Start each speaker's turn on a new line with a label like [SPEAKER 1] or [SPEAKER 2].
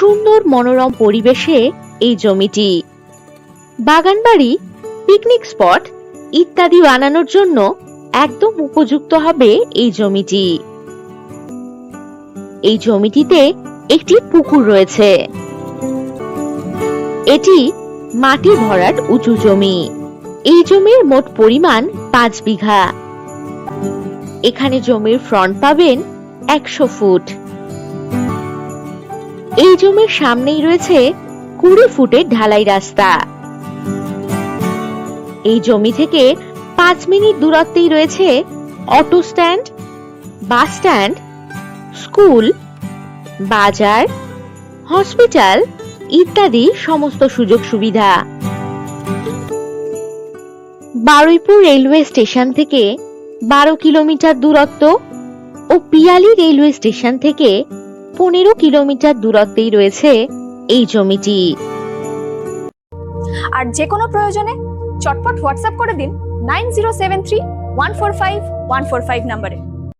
[SPEAKER 1] সুন্দর মনোরম পরিবেশে এই জমিটি। বাগানবাড়ি, পিকনিক স্পট ইত্যাদি বানানোর জন্য একদম উপযুক্ত হবে এই জমিটি। এই জমিটিতে একটি পুকুর রয়েছে। এটি মাটি ভরাট উঁচু জমি। এই জমির মোট পরিমাণ 5 বিঘা। এখানে জমির ফ্রন্ট পাবেন 100 ফুট। এই জমির সামনেই রয়েছে 20 ফুটের ঢালাই রাস্তা। এই জমি থেকে 5 মিনিট দূরত্বেই রয়েছে auto stand, bus stand, school, বাজার, হসপিটাল ইত্যাদি সমস্ত সুযোগ সুবিধা। বারুইপুর রেলওয়ে স্টেশন থেকে 12 কিলোমিটার দূরত্ব ও পিয়ালি রেলওয়ে স্টেশন থেকে 15 কিলোমিটার দূরত্বেই রয়েছে এই জমিটি।
[SPEAKER 2] আর যে কোনো প্রয়োজনে চটপট হোয়াটসঅ্যাপ করে দিন 9073145145 নম্বরে।